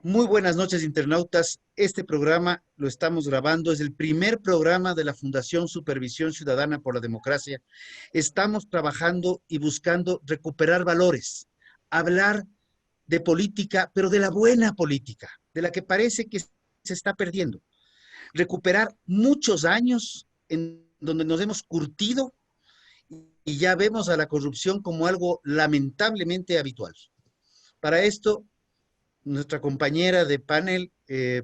Muy buenas noches, internautas. Este programa lo estamos grabando. Es el primer programa de la Fundación Supervisión Ciudadana por la Democracia. Estamos trabajando y buscando recuperar valores, hablar de política, pero de la buena política, de la que parece que se está perdiendo. Recuperar muchos años en donde nos hemos curtido y ya vemos a la corrupción como algo lamentablemente habitual. Para esto nuestra compañera de panel,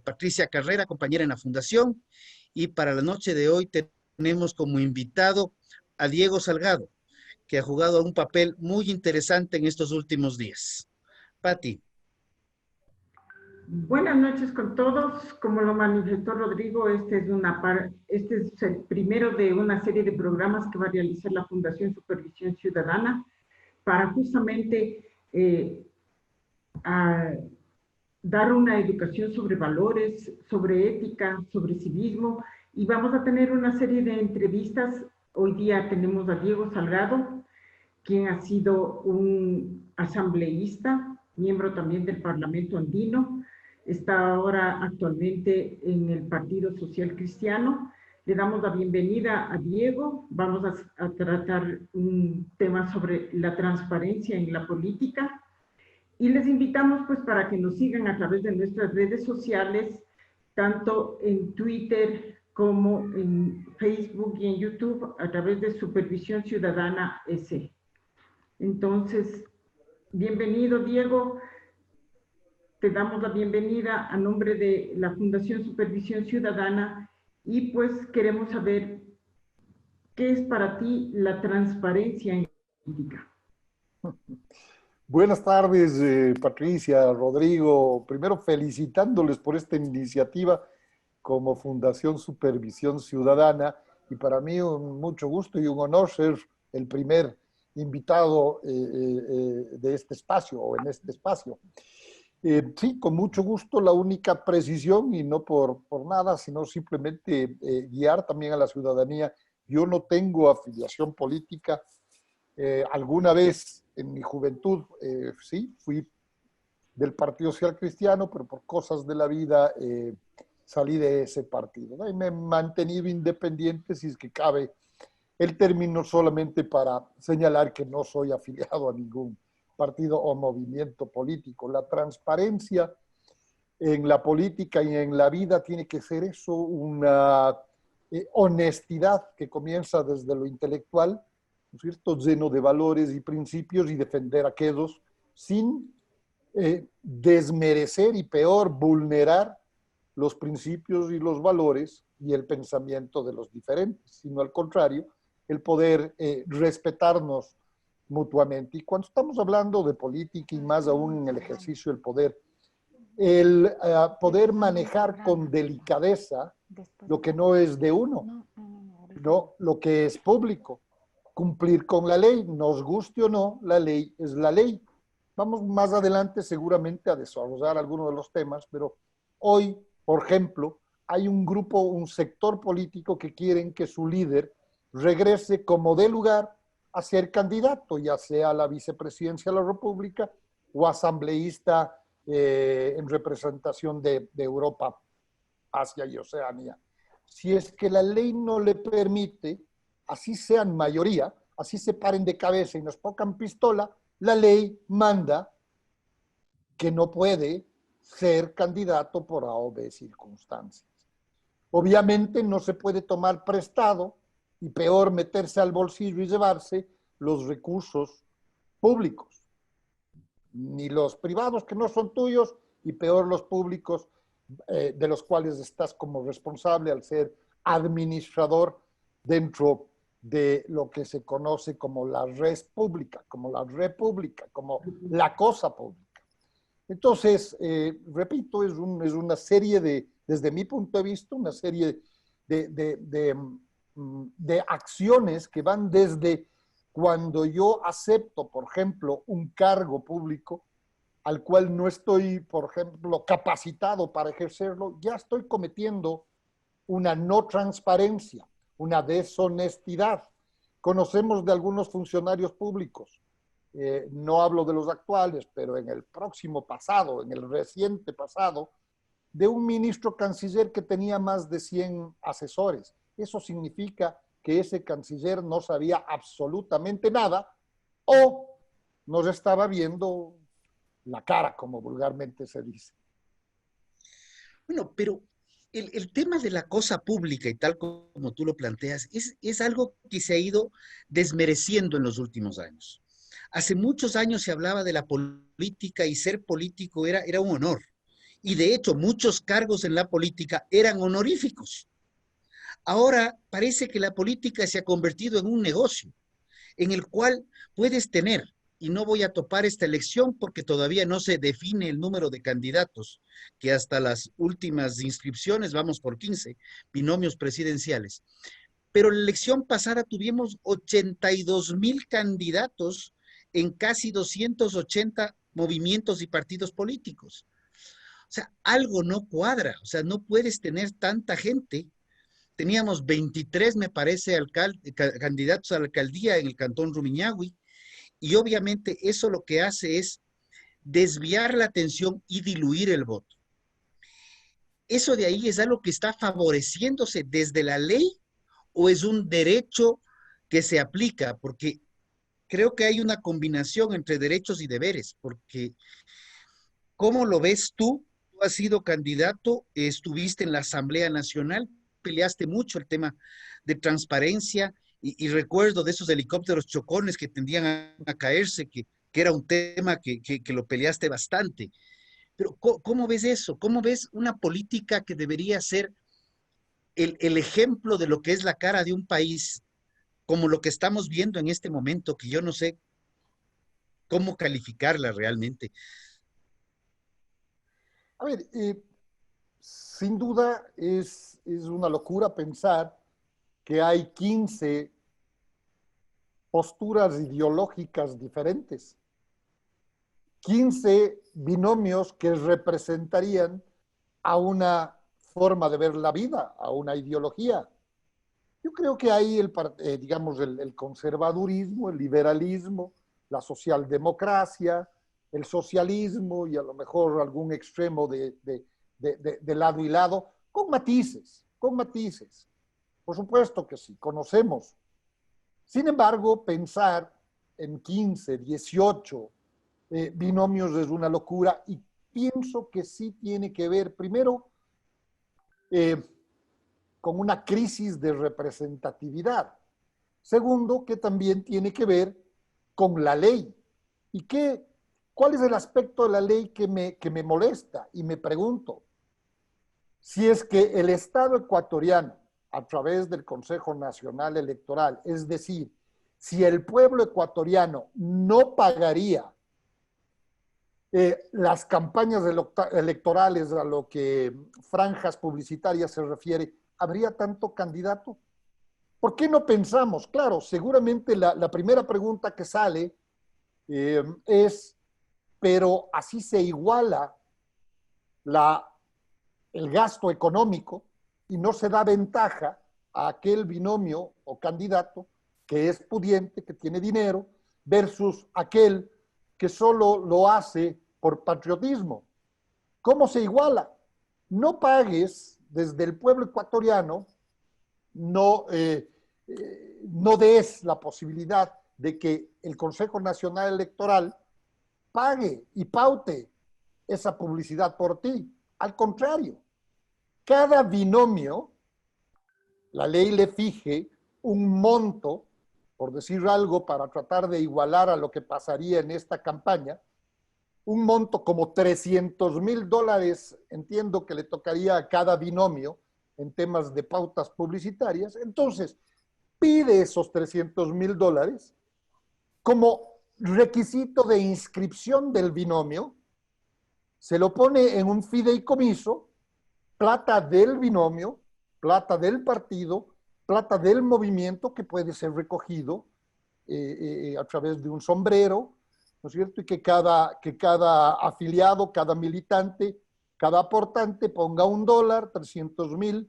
Patricia Carrera, compañera en la Fundación, y para la noche de hoy tenemos como invitado a Diego Salgado, que ha jugado un papel muy interesante en estos últimos días. Pati. Buenas noches con todos. Como lo manifestó Rodrigo, este es el primero de una serie de programas que va a realizar la Fundación Supervisión Ciudadana para justamente dar una educación sobre valores, sobre ética, sobre civismo, y vamos a tener una serie de entrevistas. Hoy día tenemos a Diego Salgado, quien ha sido un asambleísta, miembro también del Parlamento Andino, está ahora actualmente en el Partido Social Cristiano. Le damos la bienvenida a Diego. Vamos a tratar un tema sobre la transparencia en la política. Y les invitamos pues para que nos sigan a través de nuestras redes sociales, tanto en Twitter como en Facebook y en YouTube, a través de Supervisión Ciudadana S. Entonces, bienvenido, Diego. Te damos la bienvenida a nombre de la Fundación Supervisión Ciudadana y pues queremos saber qué es para ti la transparencia en la política. Buenas tardes, Patricia, Rodrigo. Primero felicitándoles por esta iniciativa como Fundación Supervisión Ciudadana, y para mí un mucho gusto y un honor ser el primer invitado de este espacio o en este espacio. Sí, con mucho gusto. La única precisión, y no por nada, sino simplemente guiar también a la ciudadanía. Yo no tengo afiliación política. Alguna vez en mi juventud, sí, fui del Partido Social Cristiano, pero por cosas de la vida salí de ese partido, ¿no? Y me he mantenido independiente, si es que cabe el término, solamente para señalar que no soy afiliado a ningún partido o movimiento político. La transparencia en la política y en la vida tiene que ser eso, una honestidad que comienza desde lo intelectual, ¿no es cierto?, lleno de valores y principios, y defender aquellos sin desmerecer y peor, vulnerar los principios y los valores y el pensamiento de los diferentes, sino al contrario, el poder respetarnos mutuamente. Y cuando estamos hablando de política y más aún en el ejercicio del poder, el poder manejar con delicadeza lo que no es de uno, no lo que es público, cumplir con la ley, nos guste o no, la ley es la ley. Vamos más adelante seguramente a desarrollar algunos de los temas, pero hoy, por ejemplo, hay un grupo, un sector político que quieren que su líder regrese como dé lugar a ser candidato, ya sea a la vicepresidencia de la República o asambleísta en representación de Europa, Asia y Oceanía. Si es que la ley no le permite, así sean mayoría, así se paren de cabeza y nos pongan pistola, la ley manda que no puede ser candidato por A o B circunstancias. Obviamente no se puede tomar prestado y peor meterse al bolsillo y llevarse los recursos públicos, ni los privados que no son tuyos y peor los públicos de los cuales estás como responsable al ser administrador dentro de lo que se conoce como la res pública, como la república, como la cosa pública. Entonces, repito, es una serie de, desde mi punto de vista, una serie de acciones que van desde cuando yo acepto, por ejemplo, un cargo público al cual no estoy, por ejemplo, capacitado para ejercerlo, ya estoy cometiendo una no transparencia, una deshonestidad. Conocemos de algunos funcionarios públicos no hablo de los actuales, pero en el próximo pasado, en el reciente pasado, de un ministro canciller que tenía más de 100 asesores. Eso significa que ese canciller no sabía absolutamente nada o nos estaba viendo la cara, como vulgarmente se dice. Bueno, pero el tema de la cosa pública y tal como tú lo planteas, es algo que se ha ido desmereciendo en los últimos años. Hace muchos años se hablaba de la política y ser político era un honor. Y de hecho, muchos cargos en la política eran honoríficos. Ahora parece que la política se ha convertido en un negocio en el cual puedes tener, y no voy a topar esta elección porque todavía no se define el número de candidatos, que hasta las últimas inscripciones vamos por 15 binomios presidenciales. Pero la elección pasada tuvimos 82,000 candidatos en casi 280 movimientos y partidos políticos. O sea, algo no cuadra, o sea, no puedes tener tanta gente. Teníamos 23, me parece, candidatos a la alcaldía en el cantón Rumiñahui, y obviamente eso lo que hace es desviar la atención y diluir el voto. ¿Eso de ahí es algo que está favoreciéndose desde la ley o es un derecho que se aplica? Porque creo que hay una combinación entre derechos y deberes, porque ¿cómo lo ves tú? Tú has sido candidato, estuviste en la Asamblea Nacional, peleaste mucho el tema de transparencia y recuerdo de esos helicópteros chocones que tendían a caerse, que era un tema que lo peleaste bastante. Pero ¿cómo ves eso? ¿Cómo ves una política que debería ser el ejemplo de lo que es la cara de un país, como lo que estamos viendo en este momento, que yo no sé cómo calificarla realmente? A ver, sin duda es una locura pensar que hay 15 posturas ideológicas diferentes, 15 binomios que representarían a una forma de ver la vida, a una ideología. Yo creo que ahí digamos, el conservadurismo, el liberalismo, la socialdemocracia, el socialismo y a lo mejor algún extremo de lado y lado, con matices, con matices. Por supuesto que sí, conocemos. Sin embargo, pensar en 15, 18 binomios es una locura y pienso que sí tiene que ver, primero, con una crisis de representatividad. Segundo, que también tiene que ver con la ley. ¿Y cuál es el aspecto de la ley que me molesta? Y me pregunto, si es que el Estado ecuatoriano, a través del Consejo Nacional Electoral, es decir, si el pueblo ecuatoriano no pagaría las campañas electorales a lo que franjas publicitarias se refiere, ¿habría tanto candidato? ¿Por qué no pensamos? Claro, seguramente la primera pregunta que sale es, pero así se iguala el gasto económico y no se da ventaja a aquel binomio o candidato que es pudiente, que tiene dinero, versus aquel que solo lo hace por patriotismo. ¿Cómo se iguala? No pagues desde el pueblo ecuatoriano, no des la posibilidad de que el Consejo Nacional Electoral pague y paute esa publicidad por ti. Al contrario, cada binomio, la ley le fije un monto, por decir algo, para tratar de igualar a lo que pasaría en esta campaña, un monto como $300,000, entiendo que le tocaría a cada binomio en temas de pautas publicitarias. Entonces, pide esos $300,000 como requisito de inscripción del binomio, se lo pone en un fideicomiso, plata del binomio, plata del partido, plata del movimiento que puede ser recogido a través de un sombrero, ¿no es cierto? Y que cada afiliado, cada militante, cada aportante ponga $1, 300,000,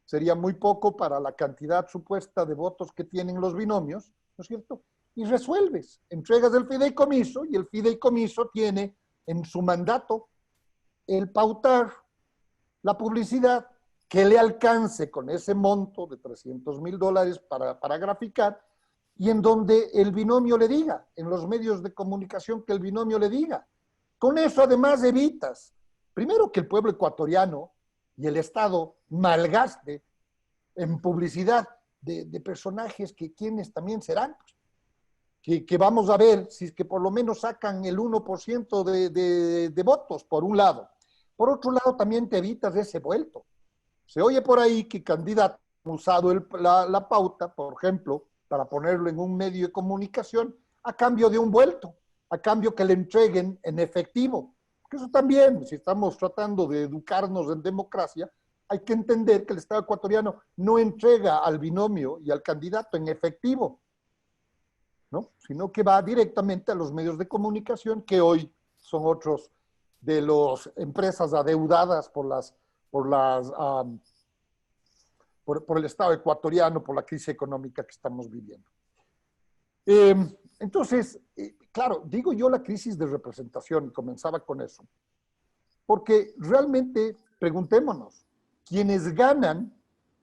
sería muy poco para la cantidad supuesta de votos que tienen los binomios, ¿no es cierto? y resuelves. Entregas el fideicomiso y el fideicomiso tiene en su mandato el pautar la publicidad que le alcance con ese monto de $300,000 para graficar, y en donde el binomio le diga, en los medios de comunicación que el binomio le diga. Con eso además evitas, primero, que el pueblo ecuatoriano y el Estado malgaste en publicidad de personajes que quienes también serán, que vamos a ver si es que por lo menos sacan el 1% de votos, por un lado. Por otro lado, también te evitas ese vuelto. Se oye por ahí que candidatos han usado la pauta, por ejemplo, para ponerlo en un medio de comunicación, a cambio de un vuelto, a cambio que le entreguen en efectivo. Porque eso también, si estamos tratando de educarnos en democracia, hay que entender que el Estado ecuatoriano no entrega al binomio y al candidato en efectivo, ¿no? Sino que va directamente a los medios de comunicación, que hoy son otros de las empresas adeudadas por el Estado ecuatoriano, por la crisis económica que estamos viviendo. Entonces, claro, digo yo la crisis de representación, y comenzaba con eso, porque realmente, preguntémonos, quienes ganan,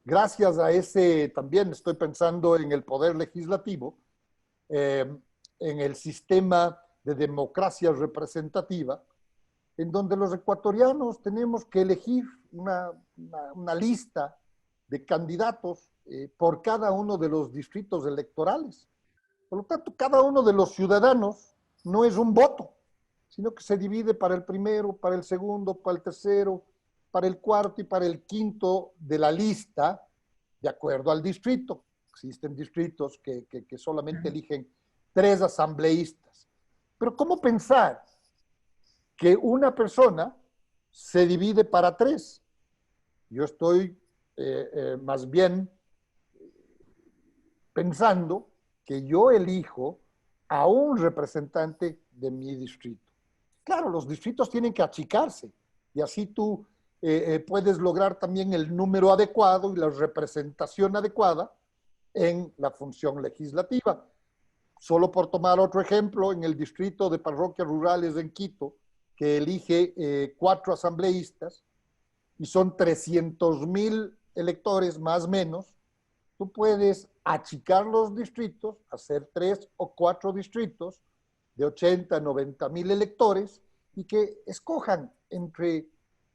gracias a ese, también estoy pensando en el poder legislativo, en el sistema de democracia representativa, en donde los ecuatorianos tenemos que elegir una lista de candidatos por cada uno de los distritos electorales. Por lo tanto, cada uno de los ciudadanos no es un voto, sino que se divide para el primero, para el segundo, para el tercero, para el cuarto y para el quinto de la lista, de acuerdo al distrito. Existen distritos que solamente eligen 3 asambleístas. Pero ¿cómo pensar que una persona se divide para 3? Yo estoy más bien pensando que yo elijo a un representante de mi distrito. Claro, los distritos tienen que achicarse y así tú puedes lograr también el número adecuado y la representación adecuada en la función legislativa. Solo por tomar otro ejemplo, en el distrito de parroquias rurales en Quito, que elige 4 asambleístas y son 300,000 electores más o menos, tú puedes achicar los distritos, hacer 3 o 4 distritos de 80, 90,000 electores y que escojan entre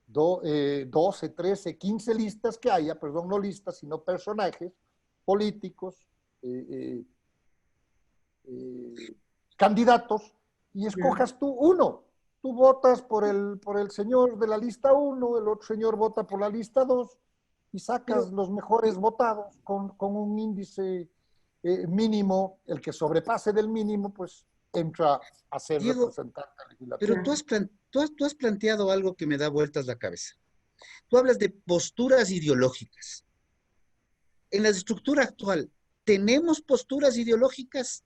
12, 13, 15 listas que haya, perdón, no listas, sino personajes políticos, candidatos, y escojas tú uno. Tú votas por el señor de la lista 1, el otro señor vota por la lista 2, y sacas los mejores votados con un índice mínimo. El que sobrepase del mínimo, pues entra a ser Diego, representante legislativo. pero tú has planteado algo que me da vueltas la cabeza. Tú hablas de posturas ideológicas. En la estructura actual, ¿tenemos posturas ideológicas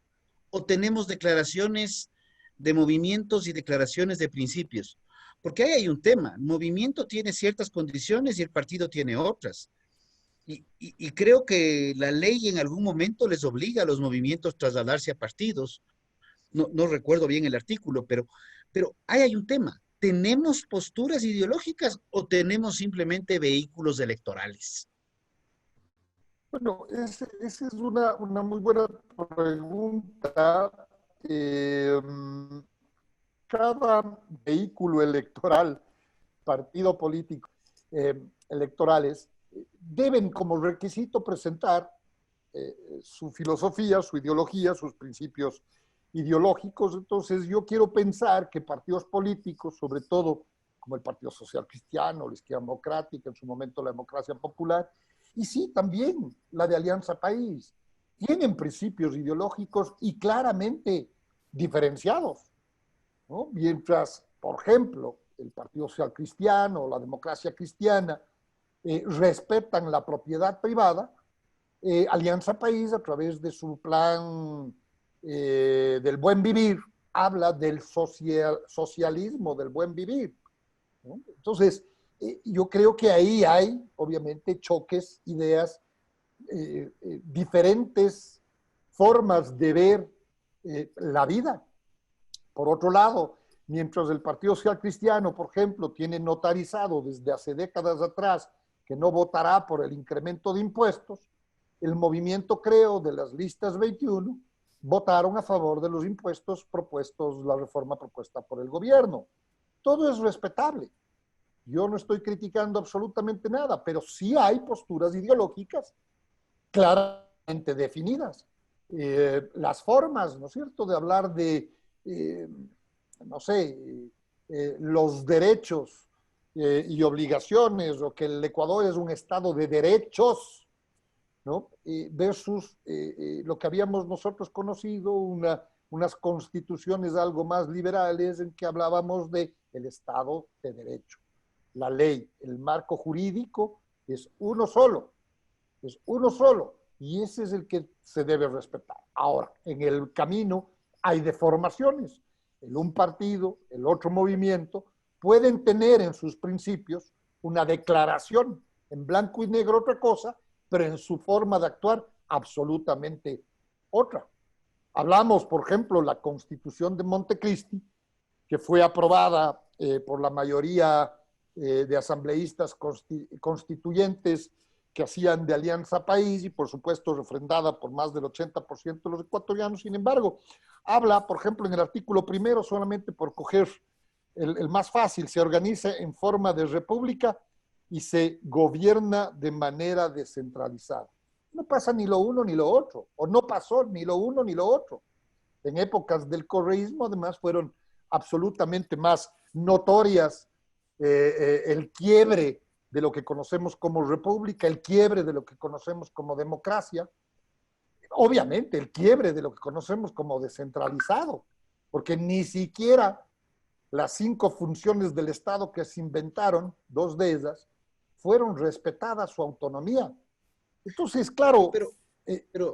o tenemos declaraciones de movimientos y declaraciones de principios? Porque ahí hay un tema. El movimiento tiene ciertas condiciones y el partido tiene otras. Y creo que la ley en algún momento les obliga a los movimientos a trasladarse a partidos. No recuerdo bien el artículo, pero ahí hay un tema. ¿Tenemos posturas ideológicas o tenemos simplemente vehículos electorales? Bueno, esa es una muy buena pregunta. Cada vehículo electoral, partido político, electorales, deben como requisito presentar su filosofía, su ideología, sus principios ideológicos. Entonces yo quiero pensar que partidos políticos, sobre todo como el Partido Social Cristiano, la Izquierda Democrática, en su momento la Democracia Popular, y sí, también la de Alianza País, tienen principios ideológicos y claramente diferenciados, ¿no? Mientras, por ejemplo, el Partido Social Cristiano o la Democracia Cristiana respetan la propiedad privada, Alianza País, a través de su plan del buen vivir, habla del socialismo del buen vivir, ¿no? Entonces, yo creo que ahí hay, obviamente, choques, ideas, diferentes formas de ver la vida. Por otro lado, mientras el Partido Social Cristiano, por ejemplo, tiene notarizado desde hace décadas atrás que no votará por el incremento de impuestos, el movimiento Creo de las listas 21 votaron a favor de los impuestos propuestos, la reforma propuesta por el gobierno. Todo es respetable. Yo no estoy criticando absolutamente nada, pero sí hay posturas ideológicas claramente definidas. Las formas, ¿no es cierto?, de hablar de, no sé, los derechos y obligaciones, o que el Ecuador es un estado de derechos, ¿no? Versus lo que habíamos nosotros conocido, unas constituciones algo más liberales en que hablábamos de el Estado de Derecho. La ley, el marco jurídico es uno solo, y ese es el que se debe respetar. Ahora, en el camino hay deformaciones. Un partido, el otro movimiento, pueden tener en sus principios una declaración en blanco y negro otra cosa, pero en su forma de actuar absolutamente otra. Hablamos, por ejemplo, la Constitución de Montecristi, que fue aprobada por la mayoría de asambleístas constituyentes que hacían de Alianza País y, por supuesto, refrendada por más del 80% de los ecuatorianos. Sin embargo, habla, por ejemplo, en el artículo primero, solamente por coger el más fácil, se organiza en forma de república y se gobierna de manera descentralizada. No pasa ni lo uno ni lo otro, o no pasó ni lo uno ni lo otro. En épocas del correísmo, además, fueron absolutamente más notorias el quiebre de lo que conocemos como república, el quiebre de lo que conocemos como democracia, obviamente el quiebre de lo que conocemos como descentralizado, porque ni siquiera las 5 funciones del Estado que se inventaron, 2 de ellas, fueron respetadas su autonomía. Entonces, claro...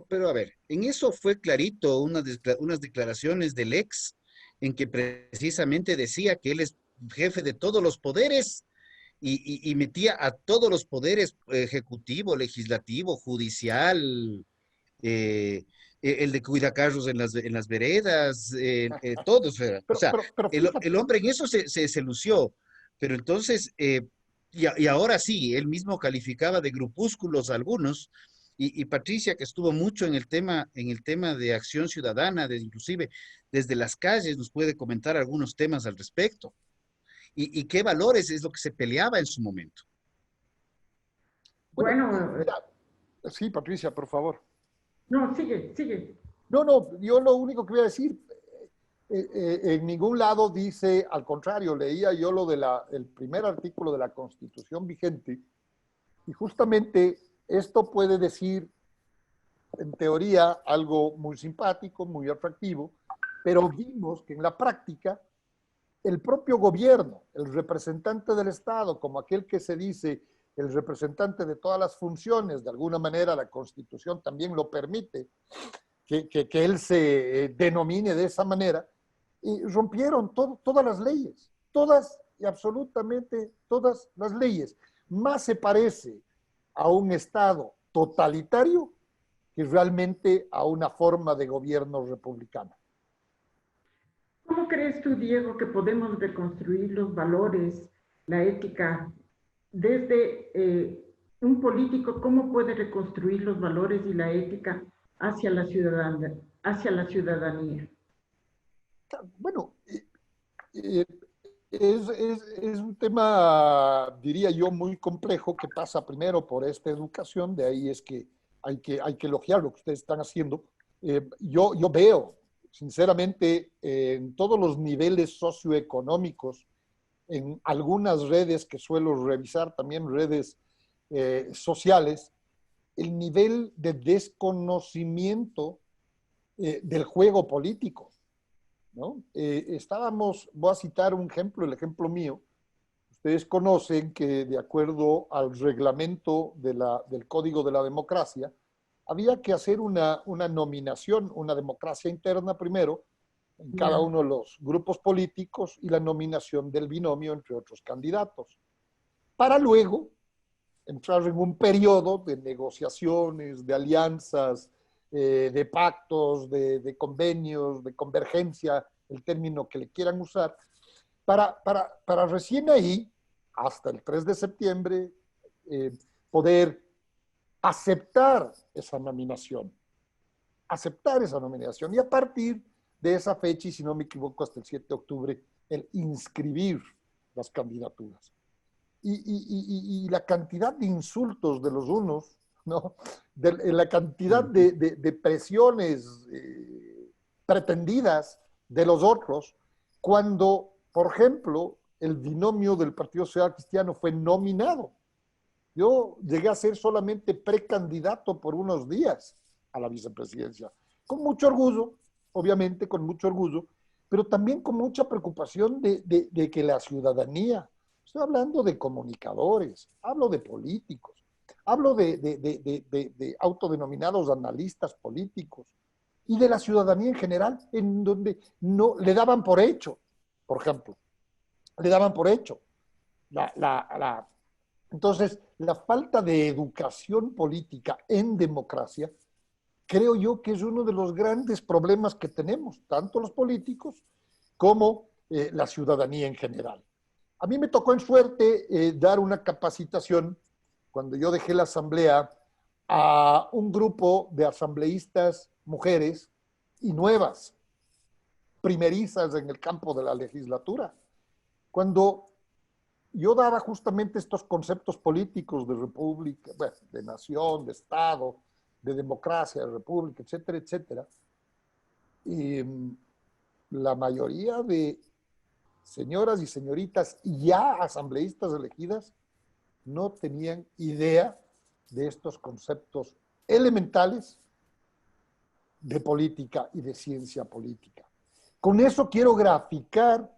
Pero a ver, en eso fue clarito unas declaraciones del ex en que precisamente decía que él es jefe de todos los poderes y metía a todos los poderes, ejecutivo, legislativo, judicial, el de cuidacarros en las veredas, todos. O sea, pero el hombre en eso se lució. Pero entonces, y ahora sí, él mismo calificaba de grupúsculos a algunos. Y Patricia, que estuvo mucho en el tema de acción ciudadana, inclusive desde las calles, nos puede comentar algunos temas al respecto. ¿Y qué valores es lo que se peleaba en su momento? Bueno, sí, Patricia, por favor. no, sigue. No, yo lo único que voy a decir, en ningún lado dice, al contrario, leía yo el primer artículo de la Constitución vigente, y justamente esto puede decir, en teoría, algo muy simpático, muy atractivo, pero vimos que en la práctica, el propio gobierno, el representante del Estado, como aquel que se dice el representante de todas las funciones, de alguna manera la Constitución también lo permite, que él se denomine de esa manera, y rompieron todas las leyes, todas y absolutamente todas las leyes. Más se parece a un Estado totalitario que realmente a una forma de gobierno republicano. ¿Cómo crees tú, Diego, que podemos reconstruir los valores, la ética, desde un político? ¿Cómo puede reconstruir los valores y la ética hacia la ciudadanía? Bueno, es un tema, diría yo, muy complejo, que pasa primero por esta educación. De ahí es que hay que elogiar lo que ustedes están haciendo. Yo veo, sinceramente, en todos los niveles socioeconómicos, en algunas redes que suelo revisar, también redes sociales, el nivel de desconocimiento del juego político, ¿no? Voy a citar un ejemplo, el ejemplo mío. Ustedes conocen que, de acuerdo al reglamento del Código de la Democracia, había que hacer una nominación, una democracia interna primero, en cada uno de los grupos políticos, y la nominación del binomio entre otros candidatos, para luego entrar en un periodo de negociaciones, de alianzas, de pactos, de convenios, de convergencia, el término que le quieran usar, para recién ahí, hasta el 3 de septiembre, poder aceptar esa nominación. Aceptar esa nominación. Y a partir de esa fecha, y si no me equivoco, hasta el 7 de octubre, el inscribir las candidaturas. Y la cantidad de insultos de los unos, ¿no? La cantidad de presiones pretendidas de los otros, cuando, por ejemplo, el binomio del Partido Social Cristiano fue nominado. Yo llegué a ser solamente precandidato por unos días a la vicepresidencia, con mucho orgullo, obviamente con mucho orgullo, pero también con mucha preocupación de que la ciudadanía, estoy hablando de comunicadores, hablo de políticos, hablo de autodenominados analistas políticos y de la ciudadanía en general, en donde no le daban por hecho, por ejemplo, le daban por hecho entonces, la falta de educación política en democracia, creo yo que es uno de los grandes problemas que tenemos, tanto los políticos como la ciudadanía en general. A mí me tocó en suerte dar una capacitación cuando yo dejé la asamblea a un grupo de asambleístas mujeres y nuevas, primerizas en el campo de la legislatura. Cuando yo daba justamente estos conceptos políticos de república, bueno, de nación, de Estado, de democracia, de república, etcétera, etcétera. Y la mayoría de señoras y señoritas ya asambleístas elegidas no tenían idea de estos conceptos elementales de política y de ciencia política. Con eso quiero graficar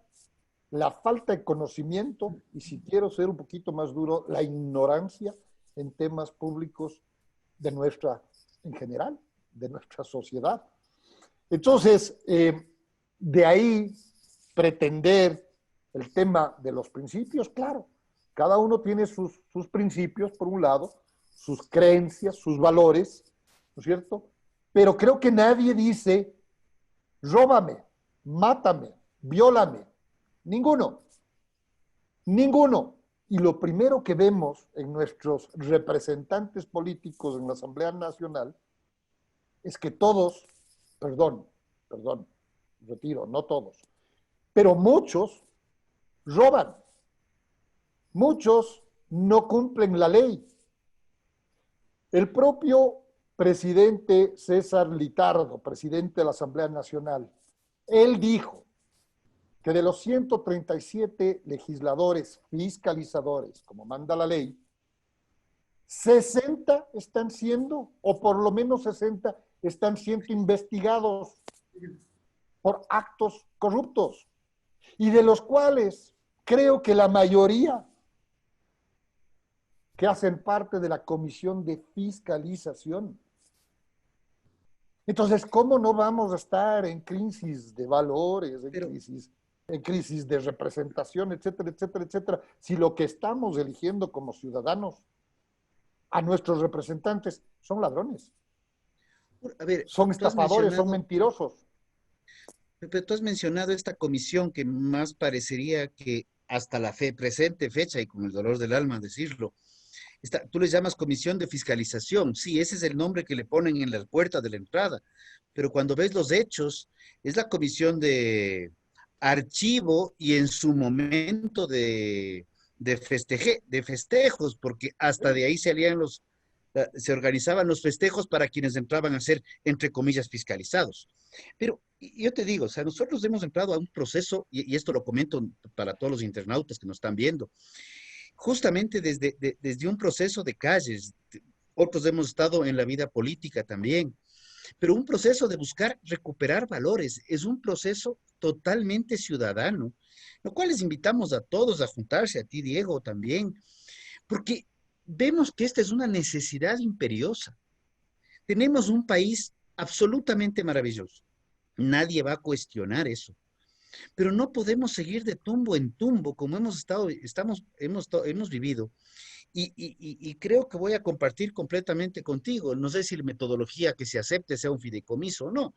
la falta de conocimiento y, si quiero ser un poquito más duro, la ignorancia en temas públicos de nuestra, en general, de nuestra sociedad. Entonces, de ahí pretender el tema de los principios, claro, cada uno tiene sus principios, por un lado, sus creencias, sus valores, ¿no es cierto? Pero creo que nadie dice, róbame, mátame, viólame. Ninguno. Ninguno. Y lo primero que vemos en nuestros representantes políticos en la Asamblea Nacional es que todos, retiro, no todos, pero muchos roban. Muchos no cumplen la ley. El propio presidente César Litardo, presidente de la Asamblea Nacional, él dijo que de los 137 legisladores fiscalizadores, como manda la ley, 60 están siendo, o por lo menos 60, están siendo investigados por actos corruptos, y de los cuales creo que la mayoría que hacen parte de la comisión de fiscalización. Entonces, ¿cómo no vamos a estar en crisis de valores, en crisis de representación, etcétera, etcétera, etcétera, si lo que estamos eligiendo como ciudadanos a nuestros representantes son ladrones, A ver, son estafadores, son mentirosos? Pero tú has mencionado esta comisión que más parecería que hasta la presente fecha, y con el dolor del alma decirlo, tú les llamas comisión de fiscalización. Sí, ese es el nombre que le ponen en la puerta de la entrada, pero cuando ves los hechos, es la comisión de archivo y en su momento de festejos, porque hasta de ahí se organizaban los festejos para quienes entraban a ser, entre comillas, fiscalizados. Pero yo te digo, o sea, nosotros hemos entrado a un proceso, y esto lo comento para todos los internautas que nos están viendo, justamente desde un proceso de calles. Otros hemos estado en la vida política también, pero un proceso de buscar recuperar valores, es un proceso totalmente ciudadano, lo cual les invitamos a todos a juntarse, a ti, Diego, también, porque vemos que esta es una necesidad imperiosa. Tenemos un país absolutamente maravilloso. Nadie va a cuestionar eso. pero no podemos seguir de tumbo en tumbo como hemos vivido. Y creo que voy a compartir completamente contigo. No sé si la metodología que se acepte sea un fideicomiso o no,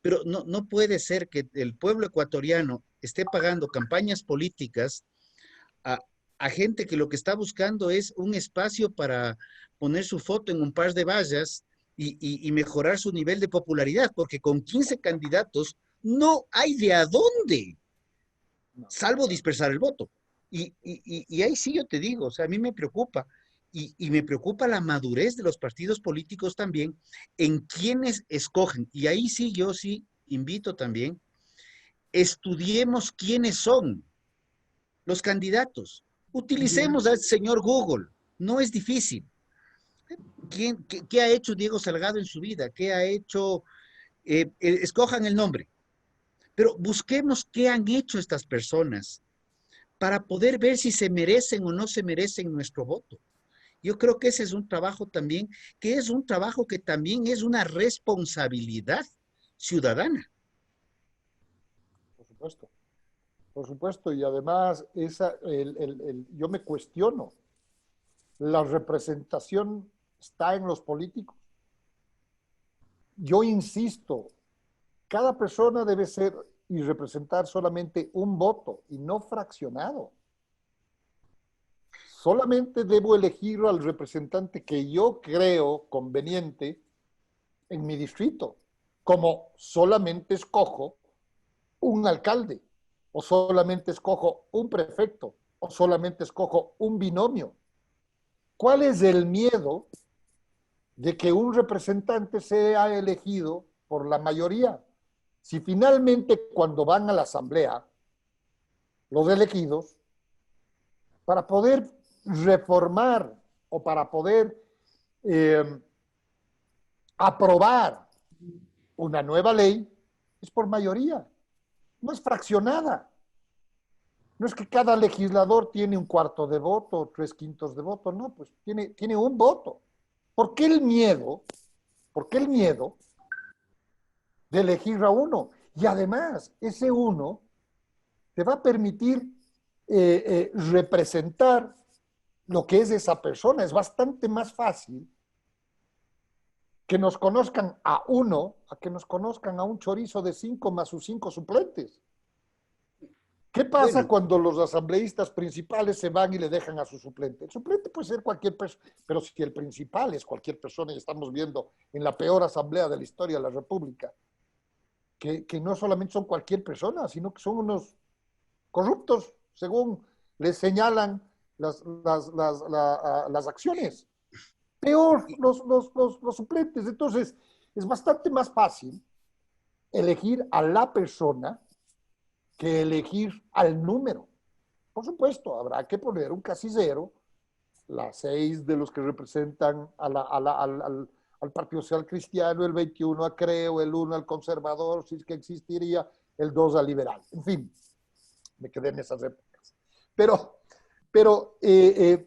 pero no puede ser que el pueblo ecuatoriano esté pagando campañas políticas a, a gente que lo que está buscando es un espacio para poner su foto en un par de vallas y mejorar su nivel de popularidad, porque con 15 candidatos no hay de a dónde, salvo dispersar el voto. Y ahí sí yo te digo, o sea, a mí me preocupa. Y me preocupa la madurez de los partidos políticos también en quienes escogen. Y ahí sí, yo sí invito también, estudiemos quiénes son los candidatos. Bien. Utilicemos al señor Google, no es difícil. ¿Qué ha hecho Diego Salgado en su vida? ¿Qué ha hecho? Escojan el nombre, pero busquemos qué han hecho estas personas para poder ver si se merecen o no se merecen nuestro voto. Yo creo que ese es un trabajo también, que es un trabajo que también es una responsabilidad ciudadana. Por supuesto. Por supuesto, y además yo me cuestiono, ¿la representación está en los políticos? Yo insisto, cada persona debe ser y representar solamente un voto y no fraccionado. Solamente debo elegir al representante que yo creo conveniente en mi distrito, como solamente escojo un alcalde, o solamente escojo un prefecto, o solamente escojo un binomio. ¿Cuál es el miedo de que un representante sea elegido por la mayoría? Si finalmente cuando van a la asamblea, los elegidos, para poder reformar o para poder eh, aprobar una nueva ley, es por mayoría, no es fraccionada. No es que cada legislador tiene un cuarto de voto o 3/5 de voto, no, pues tiene un voto. ¿Por qué el miedo? ¿Por qué el miedo de elegir a uno? Y además, ese uno te va a permitir representar lo que es esa persona. Es bastante más fácil que nos conozcan a uno a que nos conozcan a un chorizo de 5 más sus 5 suplentes. ¿Qué pasa Bueno, cuando los asambleístas principales se van y le dejan a su suplente? El suplente puede ser cualquier persona, pero si el principal es cualquier persona, y estamos viendo en la peor asamblea de la historia de la República, que no solamente son cualquier persona, sino que son unos corruptos, según les señalan las acciones. Peor los suplentes. Entonces, es bastante más fácil elegir a la persona que elegir al número. Por supuesto, habrá que poner un casillero, las 6 de los que representan al Partido Social Cristiano, el 21 a Creo, el 1 al Conservador, si es que existiría, el 2 al Liberal. En fin, me quedé en esas épocas. Pero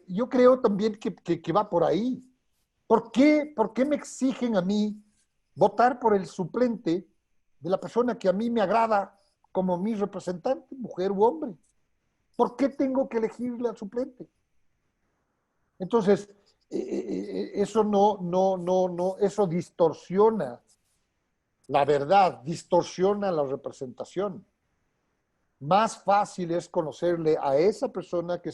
yo creo también que va por ahí. ¿Por qué me exigen a mí votar por el suplente de la persona que a mí me agrada como mi representante, mujer u hombre? ¿Por qué tengo que elegirle al suplente? Entonces, eso eso distorsiona la verdad, distorsiona la representación. Más fácil es conocerle a esa persona que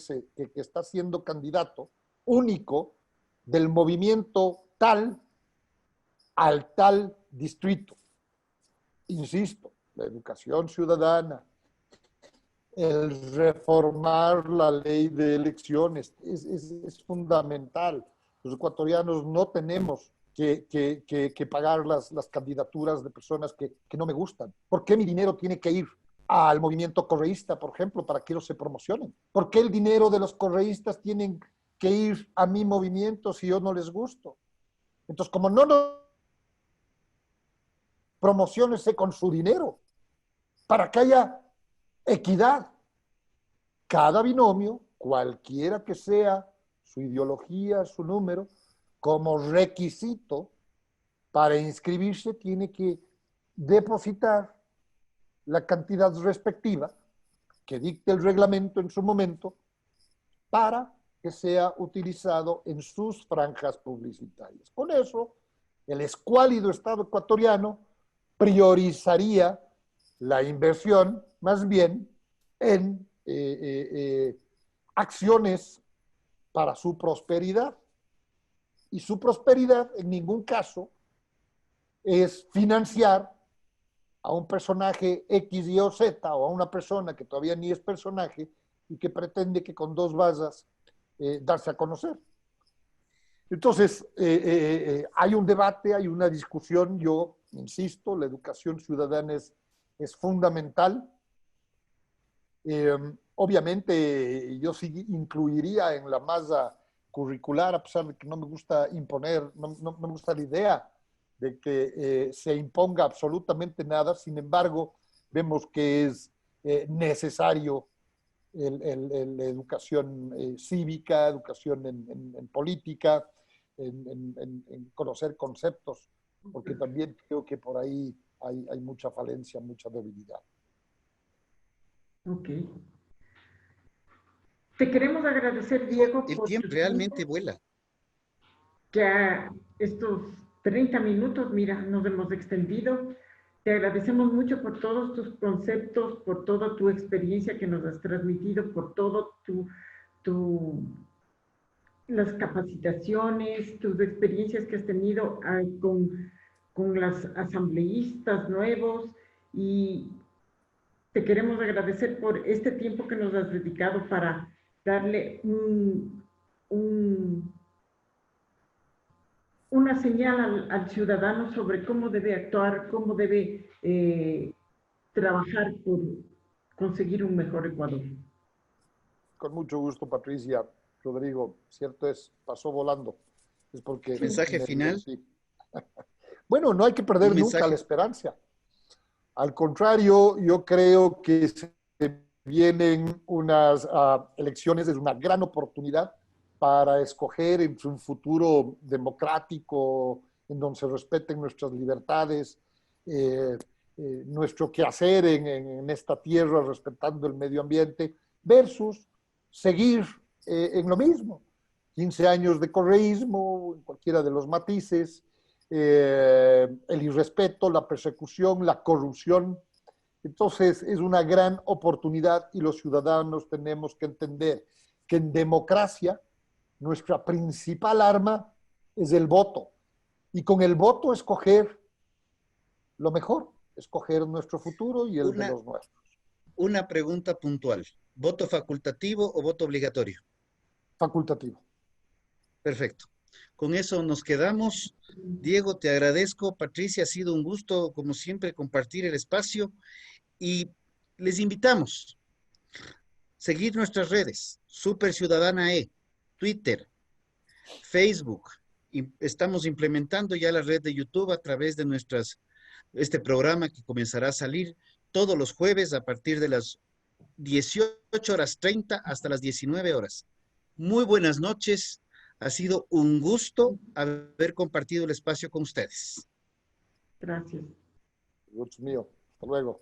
está siendo candidato único del movimiento tal al tal distrito. Insisto, la educación ciudadana, el reformar la ley de elecciones es fundamental. Los ecuatorianos no tenemos que pagar las candidaturas de personas que no me gustan. ¿Por qué mi dinero tiene que ir al movimiento correísta, por ejemplo, para que ellos se promocionen? ¿Por qué el dinero de los correístas tienen que ir a mi movimiento si yo no les gusto? Entonces, como no nos promocionense con su dinero, para que haya equidad. Cada binomio, cualquiera que sea su ideología, su número, como requisito para inscribirse, tiene que depositar la cantidad respectiva que dicte el reglamento en su momento para que sea utilizado en sus franjas publicitarias. Con eso, el escuálido Estado ecuatoriano priorizaría la inversión más bien en acciones para su prosperidad. Y su prosperidad en ningún caso es financiar a un personaje X, Y o Z, o a una persona que todavía ni es personaje y que pretende que con dos vallas darse a conocer. Entonces, hay un debate, hay una discusión. Yo insisto, la educación ciudadana es fundamental. Obviamente, yo sí incluiría en la masa curricular, a pesar de que no me gusta imponer, no me gusta la idea de que se imponga absolutamente nada. Sin embargo, vemos que es necesario la educación cívica, educación en política, en conocer conceptos, porque también creo que por ahí hay mucha falencia, mucha debilidad. Ok. Te queremos agradecer, Diego, El por tiempo tu realmente tiempo. vuela. Ya estos 30 minutos, mira, nos hemos extendido. Te agradecemos mucho por todos tus conceptos, por toda tu experiencia que nos has transmitido, por todo las capacitaciones, tus experiencias que has tenido con las asambleístas nuevos, y te queremos agradecer por este tiempo que nos has dedicado para darle una señal al ciudadano sobre cómo debe actuar, cómo debe trabajar por conseguir un mejor Ecuador. Con mucho gusto, Patricia. Rodrigo, cierto es, pasó volando. Es porque Mensaje me final. divertí. Bueno, no hay que perder Un nunca mensaje. la esperanza. Al contrario, yo creo que se vienen unas elecciones, es una gran oportunidad para escoger entre un futuro democrático en donde se respeten nuestras libertades, nuestro quehacer en esta tierra, respetando el medio ambiente, versus seguir en lo mismo. 15 años de correísmo, en cualquiera de los matices, el irrespeto, la persecución, la corrupción. Entonces es una gran oportunidad y los ciudadanos tenemos que entender que en democracia nuestra principal arma es el voto, y con el voto escoger lo mejor, escoger nuestro futuro y el de los nuestros. Una pregunta puntual. ¿Voto facultativo o voto obligatorio? Facultativo. Perfecto. Con eso nos quedamos. Diego, te agradezco. Patricia, ha sido un gusto, como siempre, compartir el espacio, y les invitamos a seguir nuestras redes: Super Ciudadana E, Twitter, Facebook. Estamos implementando ya la red de YouTube a través de este programa que comenzará a salir todos los jueves a partir de las 18:30 hasta las 19 horas. Muy buenas noches. Ha sido un gusto haber compartido el espacio con ustedes. Gracias. Gusto mío. Hasta luego.